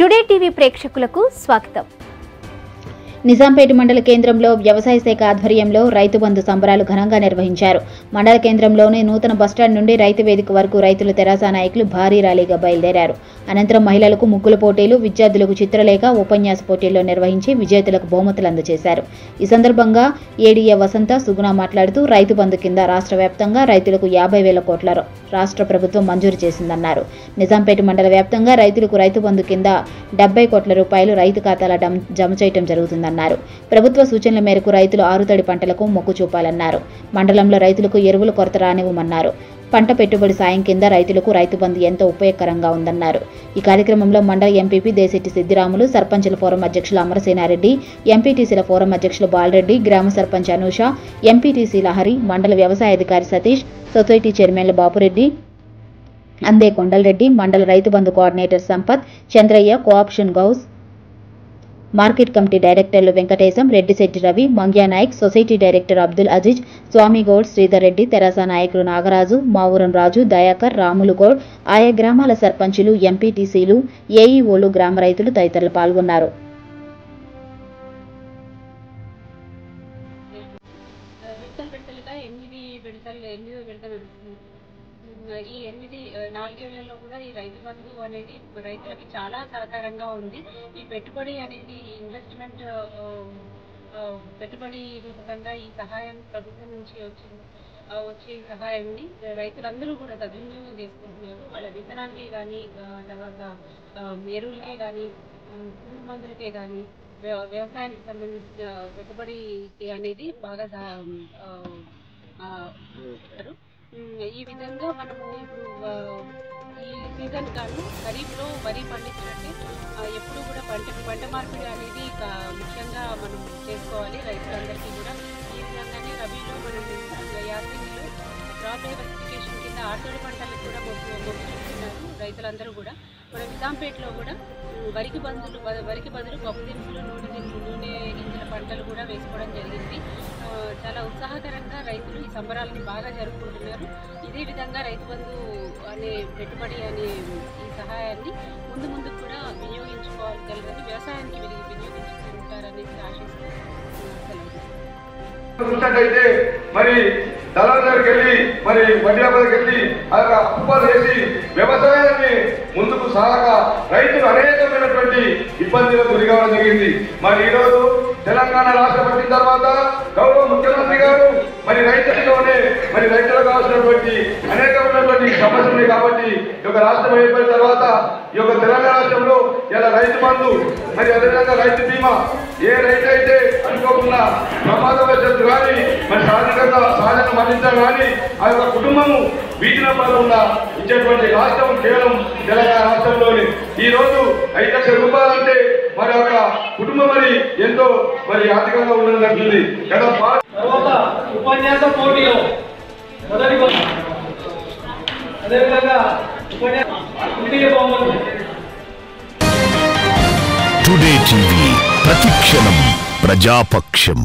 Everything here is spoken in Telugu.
టుడే టీవీ ప్రేక్షకులకు స్వాగతం. నిజాంపేట మండల కేంద్రంలో వ్యవసాయ శాఖ ఆధ్వర్యంలో రైతు బంధు సంబరాలు ఘనంగా నిర్వహించారు. మండల కేంద్రంలోని నూతన బస్టాండ్ నుండి రైతు వేదిక వరకు రైతుల తెరాస నాయకులు భారీ ర్యాలీగా బయలుదేరారు. అనంతరం మహిళలకు ముగ్గుల పోటీలు, విద్యార్థులకు చిత్రలేఖ, ఉపన్యాస పోటీల్లో నిర్వహించి విజేతలకు బహుమతులు అందజేశారు. ఈ సందర్భంగా ఏడీఏ వసంత సుగుణ మాట్లాడుతూ రైతు బంధు కింద రాష్ట్ర వ్యాప్తంగా రైతులకు 50,000 కోట్ల రాష్ట్ర ప్రభుత్వం మంజూరు చేసిందన్నారు. నిజాంపేట మండల వ్యాప్తంగా రైతులకు రైతు బంధు కింద 70 కోట్ల రూపాయలు రైతు ఖాతాల జమ చేయడం జరుగుతుందన్నారు. ప్రభుత్వ సూచనల మేరకు రైతులు ఆరుతడి పంటలకు మొక్కు చూపాలన్నారు. మండలంలో రైతులకు ఎరువుల కొరత రానివ్వమన్నారు. పంట పెట్టుబడి సాయం కింద రైతులకు రైతు బంధు ఎంతో ఉపయోగకరంగా ఉందన్నారు. ఈ కార్యక్రమంలో మండల ఎంపీపీ దేశెట్టి సిద్దిరాములు, సర్పంచుల ఫోరం అధ్యక్షులు అమరసేనారెడ్డి, ఎంపీటీసీల ఫోరం అధ్యక్షులు బాలరెడ్డి, గ్రామ సర్పంచ్ అనూష, ఎంపీటీసీ లహరి, మండల వ్యవసాయ అధికారి సతీష్, సొసైటీ చైర్మన్లు బాపురెడ్డి, అందే Kondalreddy, mandal Rythu Bandhu coordinator Sampath, Chandraiah, cooption Ghouse, market committee డైరెక్టర్లు వెంకటేశం, రెడ్డిశెట్టి రవి, మంగ్యా నాయక్, సొసైటీ డైరెక్టర్ అబ్దుల్ అజీజ్, స్వామిగౌడ్, శ్రీధర్ రెడ్డి, తెరాస నాయకులు నాగరాజు, మావురం రాజు, దయాకర్, రాములుగౌడ్, ఆయా గ్రామాల సర్పంచులు, ఎంపీటీసీలు, ఏఈఓలు, గ్రామ రైతులు తదితరులు పాల్గొన్నారు. ఈ 4 ఏళ్లలో కూడా ఈ రైతు బంధు అనేది రైతులకి చాలా సహకారంగా ఉంది. ఈ పెట్టుబడి అనేది ఇన్వెస్ట్మెంట్ పెట్టుబడి రూపకంగా ఈ సహాయం ప్రభుత్వం నుంచి వచ్చే సహాయాన్ని రైతులందరూ కూడా సద్వినియోగం చేసుకుంటున్నారు. వాళ్ళ విత్తనాలకే కానీ, తర్వాత ఎరువులకే కానీ, పురుగు మందులకే కానీ, వ్యవసాయానికి సంబంధించిన పెట్టుబడి అనేది బాగా ఈ విధంగా మనము ఇప్పుడు ఈ సీజన్ కాను ఖరీఫ్లో వరి పండించినట్టే ఎప్పుడు కూడా పంట మార్పిడి అనేది ముఖ్యంగా మనం చేసుకోవాలి రైతులందరికీ కూడా. ఈ విధంగానే రబీలో మనం యాసంగిలో క్రాప్ డైవర్సిఫికేషన్ కింద ఆరుతడి పంటలకు కూడా మొగ్గు చూపుతున్నారు రైతులందరూ కూడా. మన నిజాంపేటలో కూడా వరికి బదులు పప్పు దినుసులు, నూనె గింజల పంటలు కూడా వేసుకోవడం జరిగింది. చాలా ఉత్సాహకరంగా రైతులు ఈ సంబరాలను బాగా జరుపుకుంటున్నారు. ఇదే విధంగా రైతు బంధు అనే పెట్టుబడి అనే ఈ సహాయాన్ని ముందు కూడా వినియోగించుకోగలరని, వ్యవసాయానికి వినియోగించుకుంటారని ఆశిస్తూ చూసినట్టయితే మరి దళాల దగ్గరికి వెళ్ళి మరి వడ్డీ దగ్గరికి వెళ్ళి అప్పులు వేసి వ్యవసాయాన్ని ముందుకు సాగక రైతులు అనేకమైనటువంటి ఇబ్బందులకు గురి కావడం జరిగింది. మరి ఈరోజు తెలంగాణ రాష్ట్రం వచ్చిన తర్వాత గౌరవ ముఖ్యమంత్రి గారు మరి రైతులలోనే మరి రైతులకు కావాల్సినటువంటి అనేకమైనటువంటి సమస్యలు ఉన్నాయి. కాబట్టి ఈ యొక్క రాష్ట్రం ఏర్పడిన తర్వాత ఈ యొక్క తెలంగాణ రాష్ట్రంలో ఇలా రైతు బంధు మరి అదేవిధంగా రైతు బీమా ఏ రైతు అయితే అనుకోకుండా ప్రమాదవశాత్తు కానీ మరి సహజంగా మరణించడం కానీ ఆ యొక్క కుటుంబము వీటిన పడకుండా ఇచ్చేటువంటి రాష్ట్రం కేవలం తెలంగాణ రాష్ట్రంలోని. ఈ రోజు 5 లక్షల రూపాయలంటే మరి ఒక కుటుంబం మరి ఎంతో మరి ఆర్థికంగా ఉండడం జరుగుతుంది. తర్వాత ఉపన్యాస పోటీలో మొదటి అదేవిధంగా టుడే టీవీ ప్రతిక్షణం ప్రజాపక్షం.